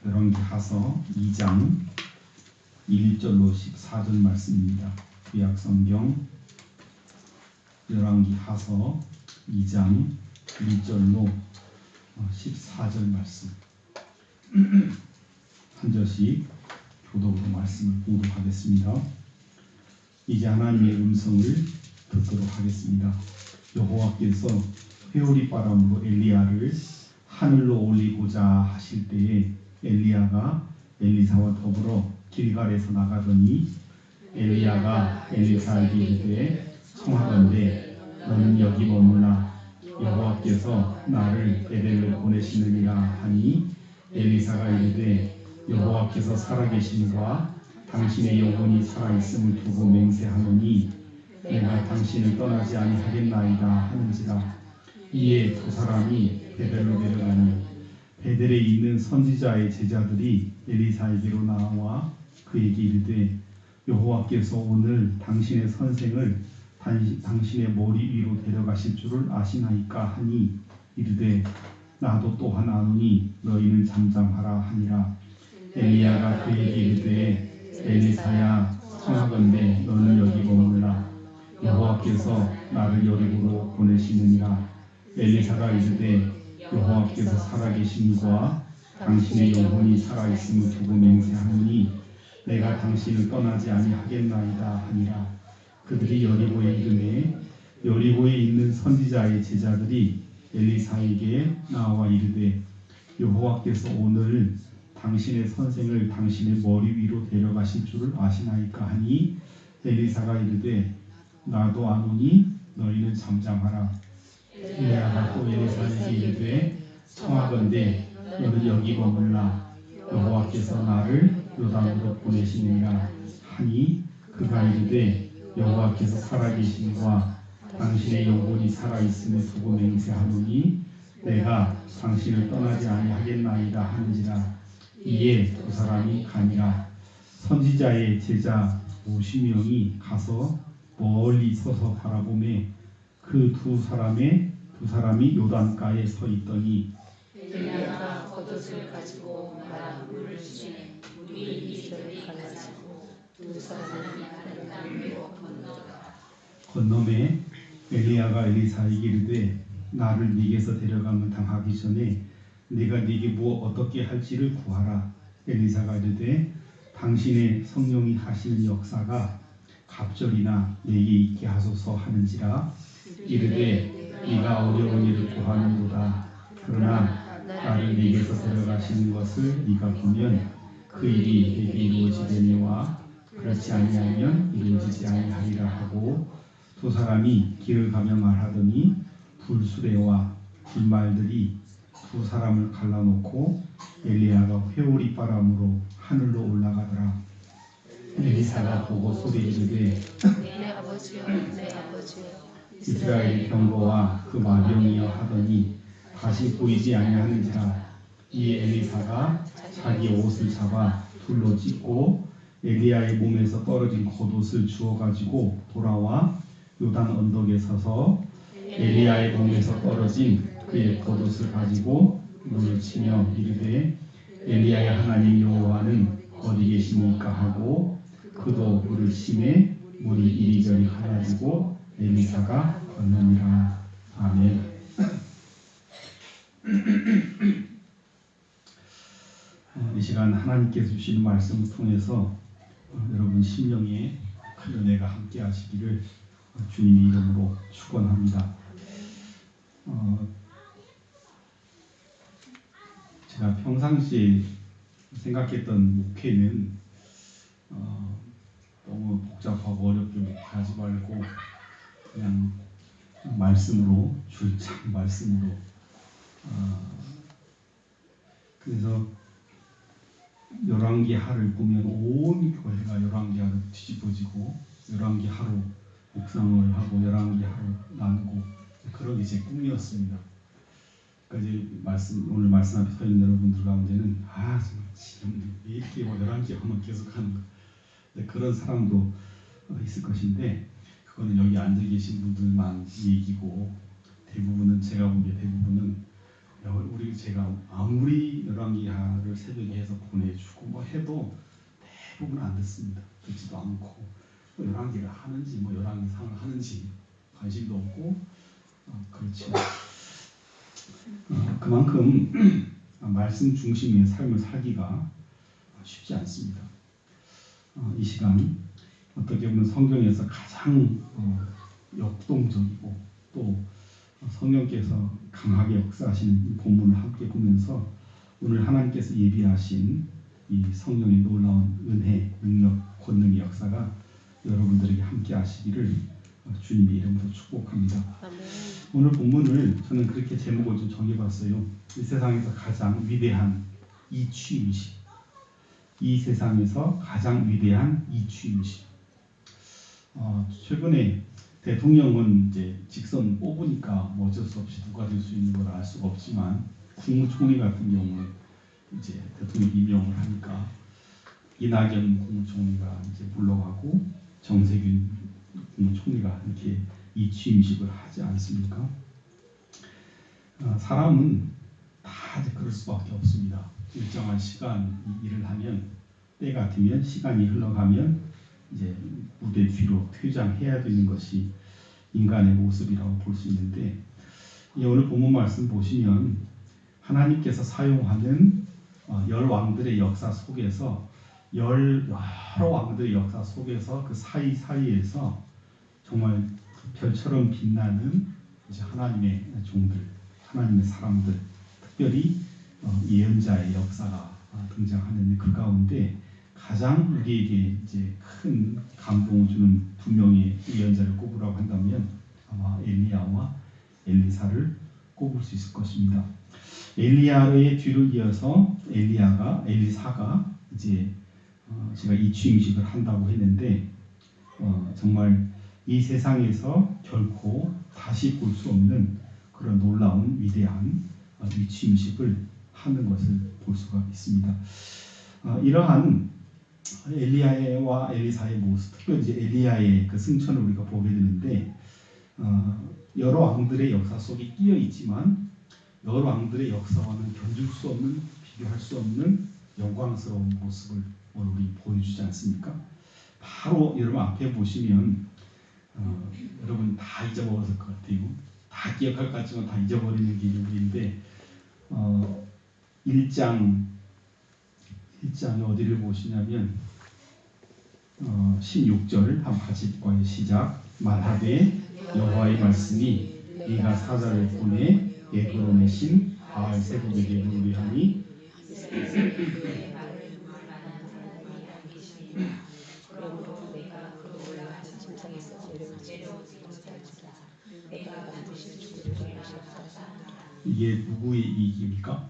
열왕기하서 2장 1절로 14절 말씀입니다. 구약성경 열왕기하서 2장 1절로 14절 말씀 한 절씩 교독으로 말씀을 봉독하겠습니다. 이제 하나님의 음성을 듣도록 하겠습니다. 여호와께서 회오리 바람으로 엘리야를 하늘로 올리고자 하실 때에 엘리야가 엘리사와 더불어 길갈에서 나가더니 엘리야가 엘리사에게 이르되 청하건대 너는 여기 머물라 여호와께서 나를 베델로 보내시느니라 하니 엘리사가 이르되 여호와께서 살아계심과 당신의 영혼이 살아있음을 두고 맹세하노니 내가 당신을 떠나지 아니하겠나이다 하는지라. 이에 두 사람이 베델로 내려가니 베델에 있는 선지자의 제자들이 엘리사에게로 나와 그에게 이르되 여호와께서 오늘 당신의 선생을 당신의 머리 위로 데려가실 줄을 아시나이까 하니 이르되 나도 또한 아노니 너희는 잠잠하라 하니라. 엘리야가 그에게 이르되 엘리사야 청하건대 너는 여기 머물라 여호와께서 나를 여리고로 보내시느니라. 엘리사가 이르되 여호와께서 살아계심과 당신의 영혼이 살아있음을 두고 맹세하노니 내가 당신을 떠나지 아니하겠나이다 하니라. 그들이 여리고에 이르매 여리고에 있는 선지자의 제자들이 엘리사에게 나와 이르되 여호와께서 오늘 당신의 선생을 당신의 머리 위로 데려가실 줄을 아시나이까 하니 엘리사가 이르되 나도 아노니 너희는 잠잠하라. 엘리야가 또 엘리사에게 이르되 청하건대 너는 여기 머물라 여호와께서 나를 요단으로 보내시느니라 하니 그가 이르되 여호와께서 살아계심과 당신의 영혼이 살아있음을 두고 맹세하노니 내가 당신을 떠나지 아니하겠나이다 하는지라. 이에 두 사람이 가니라. 선지자의 제자 50명이 가서 멀리 서서 바라보매 그 두 사람이 요단가에 서 있더니 엘리야가 겉옷을 가지고 마라 물을 주시니 물이 이리저리 갈라지고 두 사람이 요단으로 건너더라. 건너매 엘리야가 엘리사에게 이르되 나를 네게서 데려가면 당하기 전에 네가 네게 어떻게 할지를 구하라. 엘리사가 이르되 당신의 성령이 하시는 역사가 갑절이나 내게 있게 하소서 하는지라. 이르되 네가 어려운 일을 구하는도다. 그러나 나를 네게서 데려가시는 것을 네가 보면 그 일이 내게 이루어지려니와 그렇지 아니하면 이루어지지 아니하리라 하고 두 사람이 길을 가며 말하더니 불수레와 불말들이 두 사람을 갈라놓고 엘리야가 회오리 바람으로 하늘로 올라가더라. 엘리사가 보고 소리 지르되 내 아버지여 내 아버지여 이스라엘 병거와 그 마병이여 하더니 다시 보이지 아니하는지라. 이에 엘리사가 자기 옷을 잡아 둘로 찢고 엘리야의 몸에서 떨어진 겉옷을 주워 가지고 돌아와 요단 언덕에 서서 엘리야의 몸에서 떨어진 그의 겉옷을 가지고 물을 치며 이르되 엘리야의 하나님 여호와는 어디 계십니까 하고 그도 물을 치매 물이 이리저리 갈라지고 엘리사가 건너니라. 아멘. 이 시간 하나님께서 주신 말씀을 통해서 여러분 심령에 큰 은혜가 함께 하시기를 주님의 이름으로 축원합니다. 제가 평상시에 생각했던 목회는 너무 복잡하고 어렵게 목회하지 말고 그냥 말씀으로 줄창 말씀으로 그래서 열왕기하를 보면 온 교회가 열왕기하로 뒤집어지고 열왕기하로 묵상을 하고 열왕기하로 나누고 그런 게 제 꿈이었습니다. 그러니까 이제 오늘 말씀 앞에 서 있는 여러분들 가운데는 정말 지금 왜 이렇게 열왕기하만 계속 하는 거 그런 사람도 있을 것인데 그거는 여기 앉아 계신 분들만 얘기고 대부분은 제가 보기에 대부분은 우리 제가 아무리 열왕기하를 새벽에 해서 보내주고 뭐 해도 대부분 안 듣습니다. 듣지도 않고 뭐 열왕기를 하는지 뭐 열왕기상을 하는지 관심도 없고 그렇죠. 그만큼 말씀 중심의 삶을 살기가 쉽지 않습니다. 이 시간 어떻게 보면 성경에서 가장 역동적이고 또 성령께서 강하게 역사하시는 이 본문을 함께 보면서 오늘 하나님께서 예비하신 이 성령의 놀라운 은혜, 능력, 권능의 역사가 여러분들에게 함께 하시기를 주님의 이름으로 축복합니다. 오늘 본문을 저는 그렇게 제목을 좀 정해봤어요. 이 세상에서 가장 위대한 이취의식. 이 세상에서 가장 위대한 이취의식. 최근에 대통령은 이제 직선 뽑으니까 뭐 어쩔 수 없이 누가 될 수 있는 걸 알 수가 없지만 국무총리 같은 경우는 이제 대통령 임명을 하니까 이낙연 국무총리가 이제 물러가고 정세균 국무총리가 이렇게 이취임식을 하지 않습니까? 사람은 다 이제 그럴 수밖에 없습니다. 일정한 시간 일을 하면 때 같으면 시간이 흘러가면 이제 무대 뒤로 퇴장해야 되는 것이 인간의 모습이라고 볼 수 있는데 오늘 본문 말씀 보시면 하나님께서 사용하는 열 왕들의 역사 속에서 여러 왕들의 역사 속에서 그 사이사이에서 정말 별처럼 빛나는 이제 하나님의 종들, 하나님의 사람들, 특별히 예언자의 역사가 등장하는데 그 가운데 가장 우리에게 이제 큰 감동을 주는 두 명의 예언자를 꼽으라고 한다면 아마 엘리야와 엘리사를 꼽을 수 있을 것입니다. 엘리야의 뒤를 이어서 엘리사가 이제 제가 이취임식을 한다고 했는데 정말 이 세상에서 결코 다시 볼 수 없는 그런 놀라운 위대한 이취임식을 하는 것을 볼 수가 있습니다. 이러한 엘리야와 엘리사의 모습, 특별히 이제 엘리야의 그 승천을 우리가 보게 되는데 여러 왕들의 역사 속에 끼어 있지만 여러 왕들의 역사와는 견줄 수 없는, 비교할 수 없는 영광스러운 모습을 오늘 우리 보여주지 않습니까? 바로 여러분 앞에 보시면 여러분 다 잊어버렸을 것 같아요. 다 기억할 것 같지만 다 잊어버리는 게 우리인데 1장에 어디를 보시냐면 16절 한 같이 읽어요. 시작. 말하되 여호와의 말씀이 네가 사자를 보내 에그론의 신 바알세불에게 노래하니 그러므로 내가 그 올라가신 침상에서 내려오지도 못할지라 내가 반드시 죽으리라 하셨다. 이게 누구의 얘기입니까?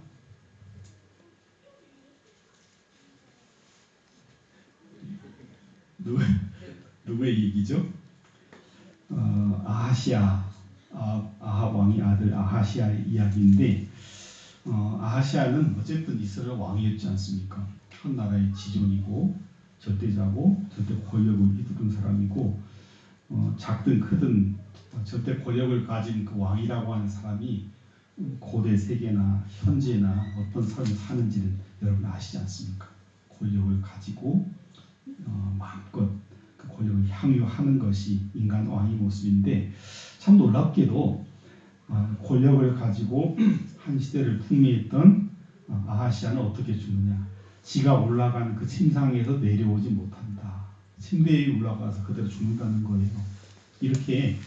누구의 얘기죠? 아합 왕의 아들 아하시아의 이야기인데 아하시아는 어쨌든 이스라엘 왕이었지 않습니까? 한 나라의 지존이고 절대자고 절대 권력을 휘두른 사람이고 작든 크든 절대 권력을 가진 그 왕이라고 하는 사람이 고대 세계나 현재나 어떤 삶을 사는지는 여러분 아시지 않습니까? 권력을 가지고 마음껏 그 권력을 향유하는 것이 인간 왕의 모습인데 참 놀랍게도 권력을 가지고 한 시대를 풍미했던 아하시아는 어떻게 죽느냐? 지가 올라간 그 침상에서 내려오지 못한다. 침대 위에 올라가서 그대로 죽는다는 거예요. 이렇게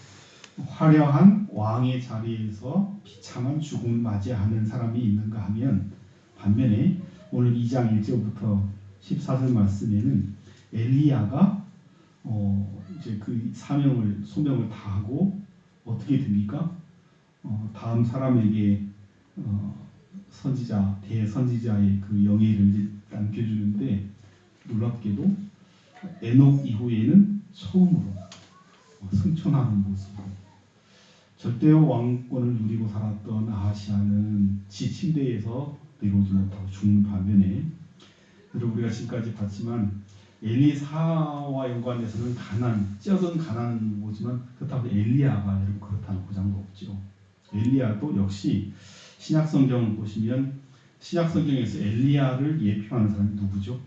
화려한 왕의 자리에서 비참한 죽음을 맞이하는 사람이 있는가 하면 반면에 오늘 2장 1절부터 14절 말씀에는 엘리야가 이제 그 소명을 다하고 어떻게 됩니까? 다음 사람에게 대선지자의 그 영예를 남겨주는데 놀랍게도 에녹 이후에는 처음으로 승천하는 모습으로 절대 왕권을 누리고 살았던 아하시아는 지 침대에서 내려오지 못하고 죽는 반면에 여러분 우리가 지금까지 봤지만 엘리사와 연관돼서는 찢어진 가난은 뭐지만 그렇다고 엘리야가 여러분 그렇다는 보장도 없죠. 엘리야도 역시 신약 성경 보시면 신약 성경에서 엘리야를 예표하는 사람이 누구죠?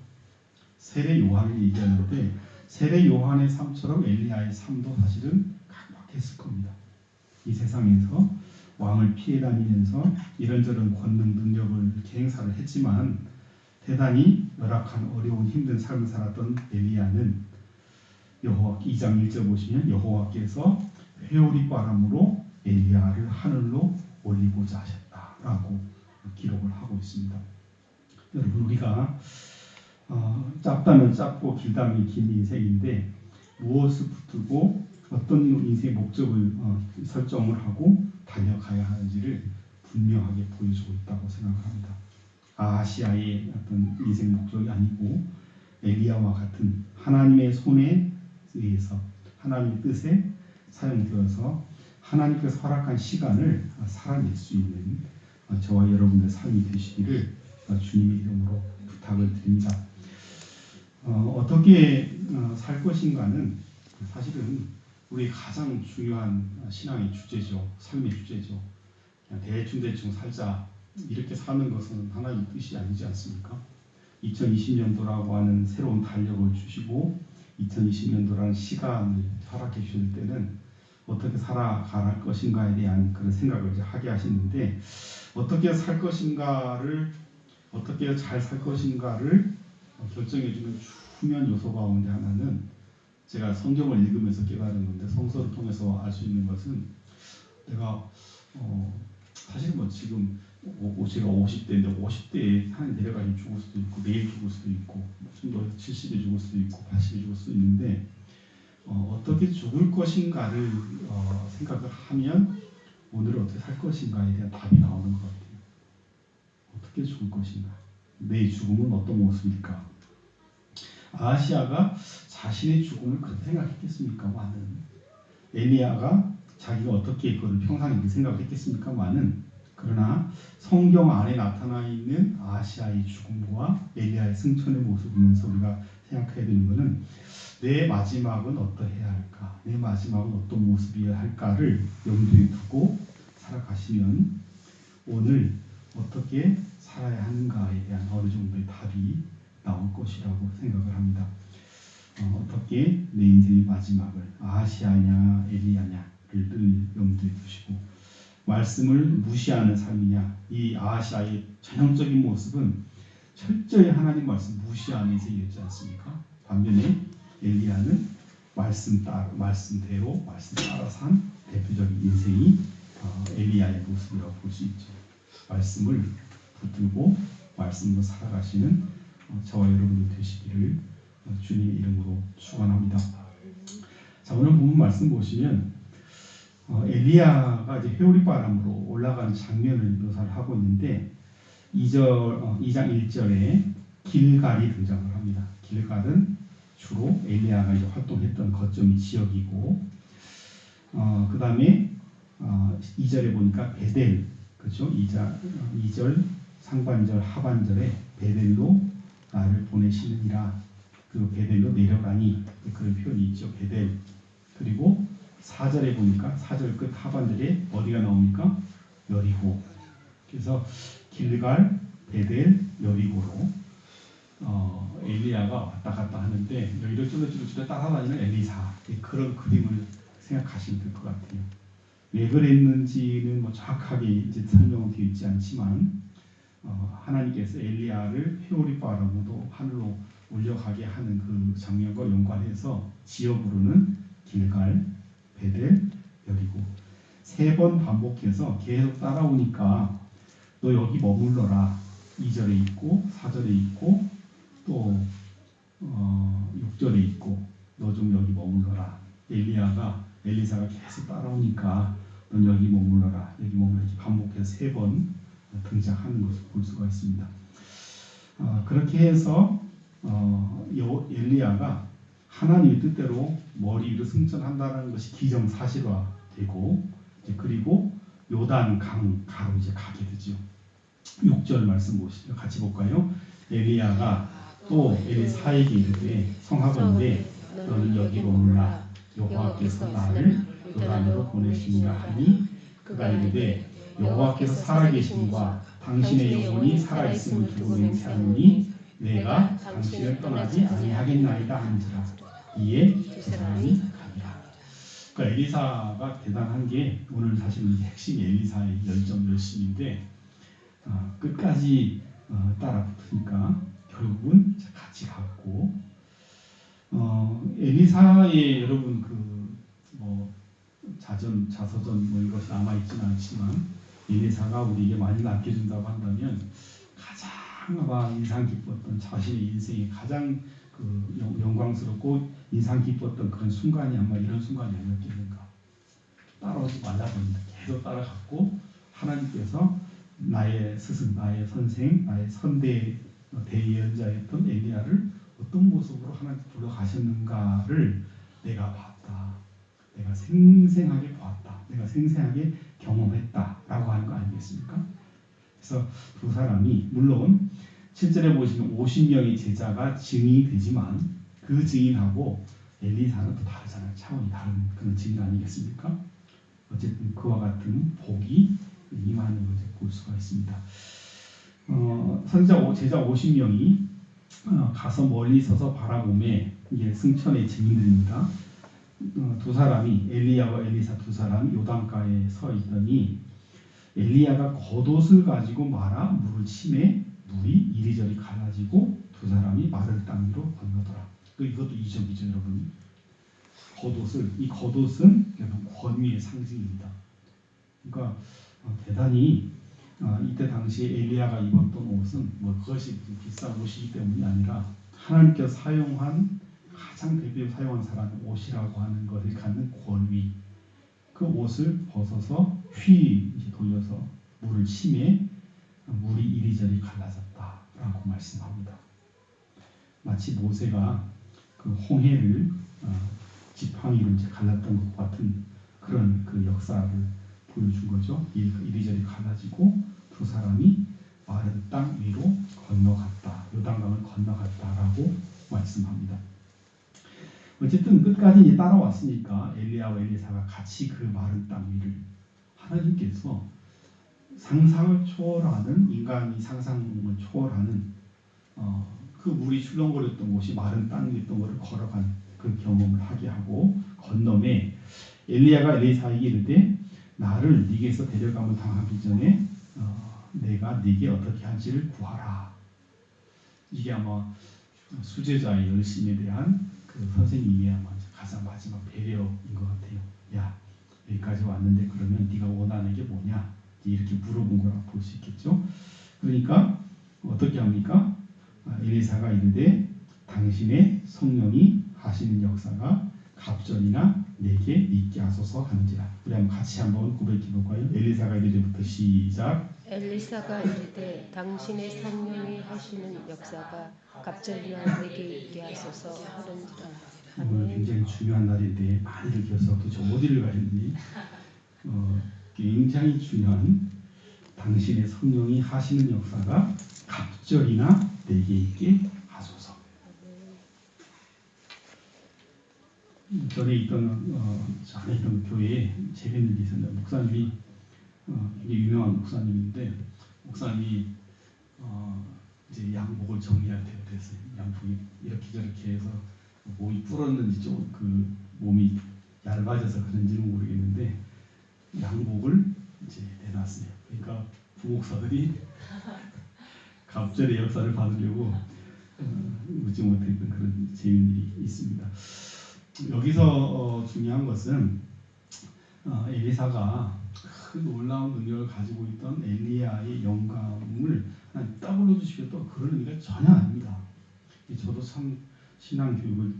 세례 요한을 얘기하는데 세례 요한의 삶처럼 엘리야의 삶도 사실은 각박했을 겁니다. 이 세상에서 왕을 피해 다니면서 이런저런 권능 능력을 행사를 했지만 대단히 열악한 어려운 힘든 삶을 살았던 엘리야는 여호와 2장 1절 보시면 여호와께서 회오리 바람으로 엘리야를 하늘로 올리고자 하셨다라고 기록을 하고 있습니다. 여러분 우리가 짧다면 짧고 길다면 긴 인생인데 무엇을 붙들고 어떤 인생의 목적을 설정을 하고 달려가야 하는지를 분명하게 보여주고 있다고 생각을 합니다. 아시아의 어떤 인생 목적이 아니고 엘리야와 같은 하나님의 손에 의해서 하나님의 뜻에 사용되어서 하나님께서 허락한 시간을 살아낼 수 있는 저와 여러분의 삶이 되시기를 주님의 이름으로 부탁을 드립니다. 어떻게 살 것인가는 사실은 우리 가장 중요한 신앙의 주제죠. 삶의 주제죠. 그냥 대충 살자 이렇게 사는 것은 하나님의 뜻이 아니지 않습니까? 2020년도라고 하는 새로운 달력을 주시고 2020년도라는 시간을 허락해 주실 때는 어떻게 살아갈 것인가에 대한 그런 생각을 이제 하게 하시는데 어떻게 살 것인가를 어떻게 잘 살 것인가를 결정해 주는 중요한 요소 가운데 하나는 제가 성경을 읽으면서 깨달은 건데 성서를 통해서 알 수 있는 것은 내가 사실 뭐 지금 제가 50대인데 50대에 한 내려가서 죽을 수도 있고 내일 죽을 수도 있고 좀 더 70에 죽을 수도 있고 80에 죽을 수도 있는데 어떻게 죽을 것인가를 생각을 하면 오늘 어떻게 살 것인가에 대한 답이 나오는 것 같아요. 어떻게 죽을 것인가? 내 죽음은 어떤 모습일까? 아하시아가 자신의 죽음을 그렇게 생각했겠습니까? 많은 엘리야가 자기가 어떻게 그걸 평상에 생각을 했겠습니까? 많은 그러나 성경 안에 나타나 있는 아하시아의 죽음과 엘리야의 승천의 모습을 보면서 우리가 생각해야 되는 것은 내 마지막은 어떠해야 할까? 내 마지막은 어떤 모습이어야 할까를 염두에 두고 살아가시면 오늘 어떻게 살아야 하는가에 대한 어느 정도의 답이 나올 것이라고 생각을 합니다. 어떻게 내 인생의 마지막을 아하시아냐 엘리야냐를 늘 염두에 두시고 말씀을 무시하는 삶이냐 이 아하시아의 전형적인 모습은 철저히 하나님 말씀 무시하는 인생이었지 않습니까? 반면에 엘리야는 말씀대로 말씀 따라 산 대표적인 인생이 엘리야의 모습이라고 볼 수 있죠. 말씀을 붙들고 말씀으로 살아가시는 저와 여러분들 되시기를 주님의 이름으로 축원합니다. 자, 오늘 본문 말씀 보시면 엘리야가 이제 회오리 바람으로 올라가는 장면을 묘사를 하고 있는데 2장 1절에 길갈이 등장을 합니다. 길갈은 주로 엘리야가 이제 활동했던 거점이 지역이고 그 다음에 2절에 보니까 베델 그렇죠? 2절 상반절 하반절에 베델로 나를 보내시느니라 그 베델로 내려가니 그런 표현이 있죠. 베델 그리고 4절에 보니까 4절 끝 하반절에 어디가 나옵니까? 여리고 그래서 길갈, 베델, 여리고로 엘리야가 왔다 갔다 하는데 이렇게 따라다니는 엘리사 그런 그림을 생각하시면 될 것 같아요. 왜 그랬는지는 뭐 정확하게 이제 설명은 되어 있지 않지만 하나님께서 엘리야를 회오리 바람으로 하늘로 올려가게 하는 그 장면과 연관해서 지역으로는 길갈, 베델, 여리고 3번 반복해서 계속 따라오니까 너 여기 머물러라 2절에 있고 4절에 있고 또 6절에 있고 너 좀 여기 머물러라 엘리사가 계속 따라오니까 넌 여기 머물러라 여기 머물러 반복해서 3번 등장하는 것을 볼 수가 있습니다. 그렇게 해서 엘리야가 하나님의 뜻대로 머리 위로 승천한다는 것이 기정사실화되고 그리고 요단 강가로 이제 가게 되죠. 6절 말씀 보시죠. 같이 볼까요? 엘리야가 또 엘리사에게 이르되 성하건대 너는 여기 머물라 여호와께서 나를 요단으로 보내시니라 하니 그가 이르되 여호와께서 살아계심과 당신의 영혼이 살아있음을 두고 맹세하노니 내가 당신을 떠나지 아니하겠나이다 하는지라. 이에 두 사람이 가니라. 그러니까 엘리사가 대단한 게 오늘 사실 핵심 엘리사의 열정 열심인데 끝까지 따라 붙으니까 결국은 같이 갔고 엘리사의 여러분 뭐 자서전 뭐 이것이 남아 있지는 않지만 엘리사가 우리에게 많이 남겨준다고 한다면 가장 아마 인상 깊었던 자신의 인생에 가장 영광스럽고 인상 깊었던 그런 순간이 아마 이런 순간이 아니었겠는가. 따라오지 말라고 계속 따라갔고 하나님께서 나의 스승, 나의 선생, 나의 선대 대예언자였던 엘리야를 어떤 모습으로 하나님 불러가셨는가를 내가 봤다. 내가 생생하게 보았다. 내가 생생하게 경험했다라고 하는 거 아니겠습니까? 그래서 두 사람이 물론 7절에 보시면 50명의 제자가 증인이 되지만 그 증인하고 엘리사는 또 다르잖아요. 차원이 다른 그런 증인 아니겠습니까? 어쨌든 그와 같은 복이 임하는 것을 볼 수가 있습니다. 제자 50명이 가서 멀리 서서 바라보매 이게 승천의 증인들입니다. 두 사람이 엘리야와 엘리사 두 사람이 요단가에 서 있더니 엘리야가 겉옷을 가지고 말아 물을 치매 물이 이리저리 갈라지고 두 사람이 마른 땅 위로 건너더라. 이것도 이적이죠, 여러분. 이 겉옷은 여러분 권위의 상징입니다. 그러니까 대단히 이때 당시에 엘리야가 입었던 옷은 뭐 그것이 비싼 옷이기 때문이 아니라 하나님께서 사용한 가장 대표로 사용한 사람의 옷이라고 하는 것을 갖는 권위. 그 옷을 벗어서 휘 돌려서 물을 치매 물이 이리저리 갈라졌다라고 말씀합니다. 마치 모세가 그 홍해를 지팡이로 갈랐던 것 같은 그런 그 역사를 보여준 거죠. 이리저리 갈라지고 두 사람이 마른 땅 위로 건너갔다. 요단강을 건너갔다라고 말씀합니다. 어쨌든 끝까지 이제 따라왔으니까 엘리야와 엘리사가 같이 그 마른 땅 위를 하나님께서 상상을 초월하는 인간이 상상을 초월하는 그 물이 출렁거렸던 곳이 마른 땅이었던 것을 걸어간 그 경험을 하게 하고 건너매 엘리야가 엘리사에게 이르되 나를 네게서 데려감을 당하기 전에 내가 네게 어떻게 한지를 구하라. 이게 아마 수제자의 열심에 대한 그 선생님이 아마 가장 마지막 배려인 것 같아요. 야 여기까지 왔는데 그러면 네가 원하는 게 뭐냐? 이렇게 물어본 거라고 볼 수 있겠죠. 그러니까 어떻게 합니까? 엘리사가 이르되 당신의 성령이 하시는 역사가 갑절이나 내게 있게 하소서 하는지라. 우리 한번 같이 한번 고백해볼까요? 엘리사가 이르되부터 시작. 엘리사가 이르되 당신의 성령이 하시는 역사가 갑절이나 내게 있게 하소서 하는지라. 오늘 굉장히 중요한 날인데 많이들 계셔서 도대체 어디를 가는지 굉장히 중요한 당신의 성령이 하시는 역사가 갑절이나 내게 있게 하소서. 전에 있던 교회에 재밌는 일이 있었는데 목사님이 굉장히 유명한 목사님인데 목사님이 이제 양복을 정리할 때가 됐어요. 양복이 이렇게 저렇게 해서 몸이 불었는지 좀 그 몸이 얇아져서 그런지는 모르겠는데 양복을 이제 내놨어요. 그러니까 부목사들이 갑절의 역사를 받으려고 웃지 못했던 그런 재미있는 일이 있습니다. 여기서 중요한 것은 엘리사가 그 놀라운 능력을 가지고 있던 엘리야의 영감을 떠올려 주시겠다 그런 의미가 전혀 아닙니다. 저도 참 신앙 교육을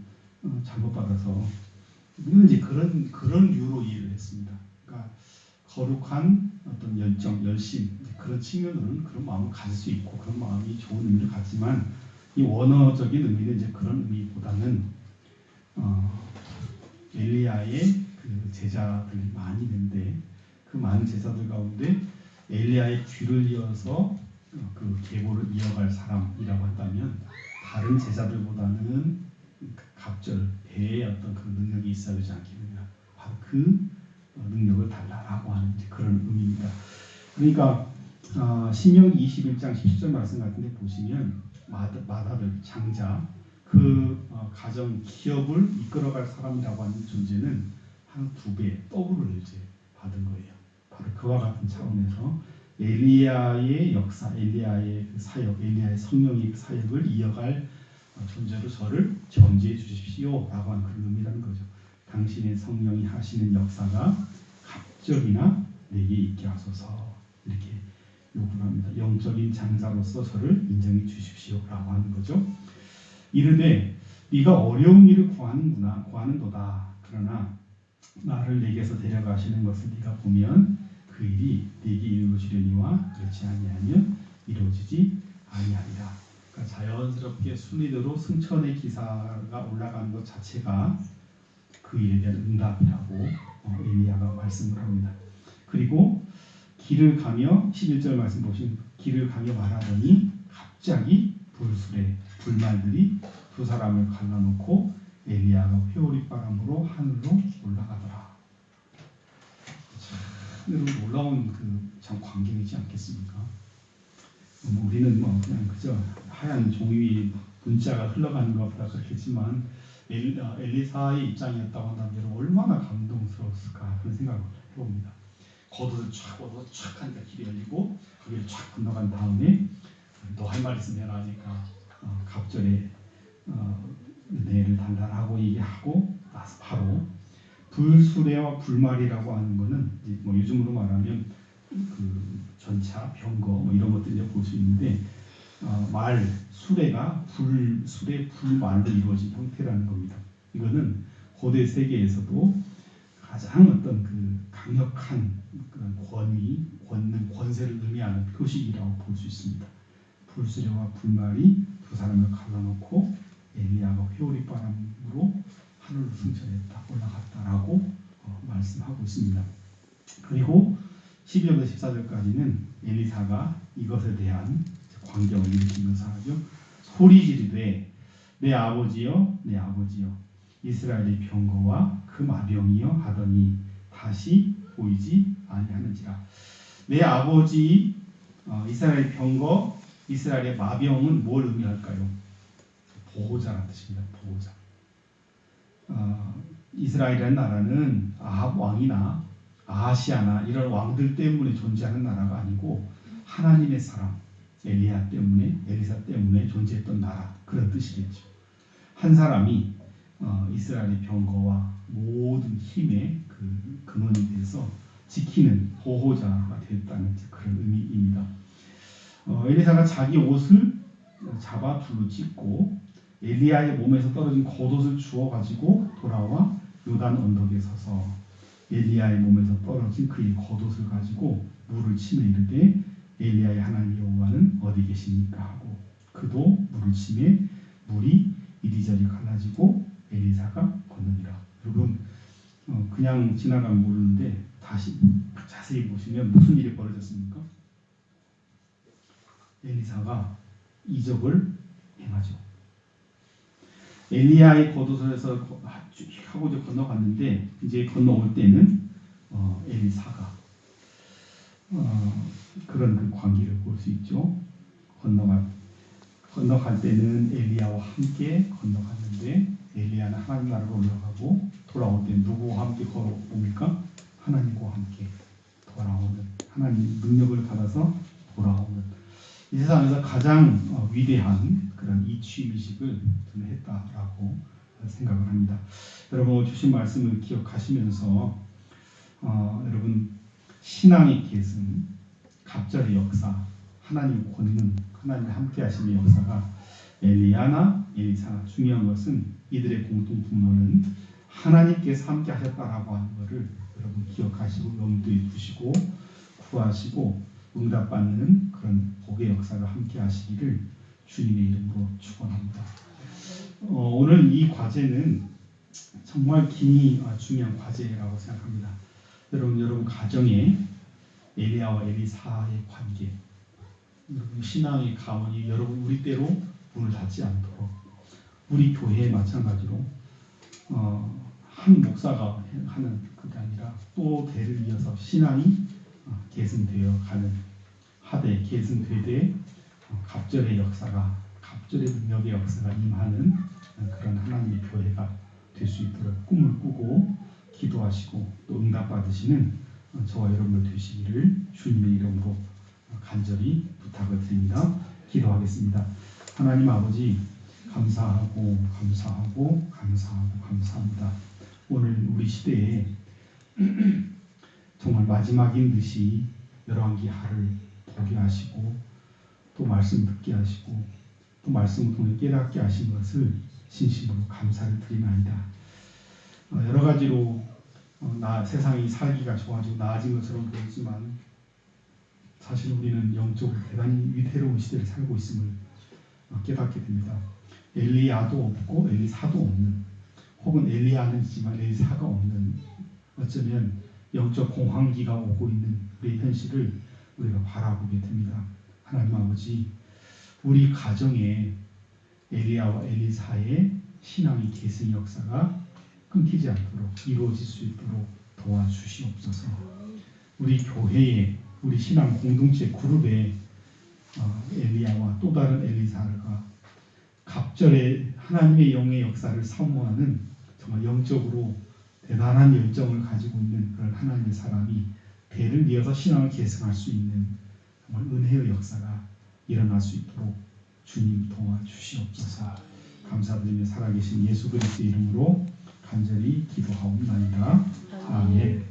잘못 받아서 우리는 이제 그런 류로 이해를 했습니다. 그러니까 거룩한 어떤 열정, 열심 그런 측면으로는 그런 마음을 가질 수 있고 그런 마음이 좋은 의미를 갖지만 이 원어적인 의미는 이제 그런 의미보다는 엘리야의 그 제자들이 많이 있는데 그 많은 제자들 가운데 엘리야의 뒤를 이어서 그 계보를 이어갈 사람이라고 한다면 다른 제자들보다는 갑절 배의 어떤 그 능력이 있어야 되지 않겠느냐. 바로 그 능력을 달라라고 하는 그런 의미입니다. 그러니까 신명기 21장 17절 말씀 같은 데 보시면 마다들 장자 그 가정 기업을 이끌어갈 사람이라고 하는 존재는 한 2배 더블을 이제 받은 거예요. 바로 그와 같은 차원에서 엘리야의 역사, 엘리야의 그 사역, 엘리야의 성령의 그 사역을 이어갈 존재로 저를 정지해 주십시오라고 하는 그런 의미라는 거죠. 당신의 성령이 하시는 역사가 갑절이나 내게 있게 하소서 이렇게 요구를 합니다. 영적인 장자로서 저를 인정해 주십시오라고 하는 거죠. 이르되 네가 어려운 일을 구하는도다. 그러나 나를 내게서 데려가시는 것을 네가 보면 그 일이 네게 이루어지려니와 그렇지 아니하면 이루어지지 아니하리라. 그러니까 자연스럽게 순위대로 승천의 기사가 올라가는 것 자체가 그 일에 대한 응답이라고 엘리야가 말씀을 합니다. 그리고 길을 가며 11절 말씀 보시면 길을 가며 말하더니 갑자기 불말들이 두 사람을 갈라놓고 엘리야가 회오리 바람으로 하늘로 올라가더라. 여러분 놀라운 참 광경이지 않겠습니까? 우리는 그냥 그저 하얀 종이 위에 문자가 흘러가는 것보다 그렇겠지만 엘리사의 입장이었다고 한다면 여러분 얼마나 감동스러웠을까 그런 생각을 해봅니다. 겉옷을 쫙 하니까 길이 열리고 거기를 쫙 건너간 다음에 너 할 말 있으면 하니까 갑절에 은혜를 달라라고 얘기하고 나서 바로 불수레와 불말이라고 하는 거는 요즘으로 말하면 그 전차, 병거 이런 것들 볼 수 있는데 수레가 불수레, 불말로 이루어진 형태라는 겁니다. 이거는 고대 세계에서도 가장 어떤 그 강력한 그런 권세를 의미하는 표식이라고 볼 수 있습니다. 불수레와 불말이 두 사람을 갈라놓고 엘리야가 회오리 바람으로 하늘로 승천했다, 올라갔다라고 말씀하고 있습니다. 그리고 12절부터 14절까지는 엘리사가 이것에 대한 광경을 일으키면서 하죠. 소리 지르되 내 아버지여 내 아버지여 이스라엘의 병거와 그 마병이여 하더니 다시 보이지 아니하는지라. 내 아버지 이스라엘의 병거 이스라엘의 마병은 뭘 의미할까요? 보호자라는 뜻입니다. 보호자. 이스라엘이라는 나라는 아합 왕이나 아하시아나 이런 왕들 때문에 존재하는 나라가 아니고 하나님의 사람 엘리사 때문에 존재했던 나라 그런 뜻이겠죠. 한 사람이 이스라엘의 병거와 모든 힘의 그 근원이 돼서 지키는 보호자가 됐다는 그런 의미입니다. 엘리사가 자기 옷을 잡아 둘로 찢고 엘리야의 몸에서 떨어진 겉옷을 주워 가지고 돌아와 요단 언덕에 서서 엘리야의 몸에서 떨어진 그의 겉옷을 가지고 물을 치며 이르되 엘리야의 하나님 여호와는 어디 계십니까 하고 그도 물을 치매 물이 이리저리 갈라지고 엘리사가 건너니라. 여러분 그냥 지나가면 모르는데 다시 자세히 보시면 무슨 일이 벌어졌습니까? 엘리사가 이적을 행하죠. 엘리야의 겉옷에서 하고 이제 건너갔는데 이제 건너올 때는 엘리사가 그런 그 광기를 볼 수 있죠. 건너갈 때는 엘리야와 함께 건너갔는데 엘리야는 하나님 나라로 올라가고 돌아올 때 누구와 함께 걸어옵니까? 하나님과 함께 돌아오는 하나님 능력을 받아서 돌아오는 이 세상에서 가장 위대한 그런 이취의식을 했다라고 생각을 합니다. 여러분 주신 말씀을 기억하시면서 여러분 신앙의 계승, 갑절의 역사, 하나님 권능, 하나님 함께 하심의 역사가 엘리야나 엘리사 중요한 것은 이들의 공통 분모는 하나님께서 함께 하셨다라고 하는 것을 여러분 기억하시고 염두에 두시고 구하시고 응답받는 그런 복의 역사가 함께 하시기를 주님의 이름으로 축원합니다. 오늘 이 과제는 정말 기니 중요한 과제라고 생각합니다. 여러분 가정에 엘리야와 엘리사의 관계, 여러분 신앙의 가문이 여러분 우리 때로 문을 닫지 않도록 우리 교회에 마찬가지로 한 목사가 하는 그게 아니라 또 대를 이어서 신앙이 계승되어 가는 하대 계승되되 갑절의 역사가 갑절의 능력의 역사가 임하는 그런 하나님의 교회가 될 수 있도록 꿈을 꾸고 기도하시고 또 응답받으시는 저와 여러분들 되시기를 주님의 이름으로 간절히 부탁을 드립니다. 기도하겠습니다. 하나님 아버지 감사하고 감사하고 감사하고 감사합니다. 오늘 우리 시대에 정말 마지막인 듯이 열왕기 하를 보게 하시고 또 말씀 듣게 하시고 또 말씀을 통해 깨닫게 하신 것을 진심으로 감사를 드리나이다. 여러 가지로 세상이 살기가 좋아지고 나아진 것처럼 보이지만 사실 우리는 영적으로 대단히 위태로운 시대를 살고 있음을 깨닫게 됩니다. 엘리야도 없고 엘리사도 없는 혹은 엘리야는 있지만 엘리사가 없는 어쩌면 영적 공황기가 오고 있는 우리의 현실을 우리가 바라보게 됩니다. 하나님 아버지 우리 가정에 엘리야와 엘리사의 신앙의 계승 역사가 끊기지 않도록 이루어질 수 있도록 도와주시옵소서. 우리 교회에 우리 신앙 공동체 그룹에 엘리야와 또 다른 엘리사가 갑절의 하나님의 영의 역사를 사모하는 정말 영적으로 대단한 열정을 가지고 있는 그런 하나님의 사람이 대를 이어서 신앙을 계승할 수 있는 정말 은혜의 역사가 일어날 수 있도록 주님 도와주시옵소서. 감사드리며 살아계신 예수 그리스도의 이름으로 간절히 기도하옵나이다. 아멘.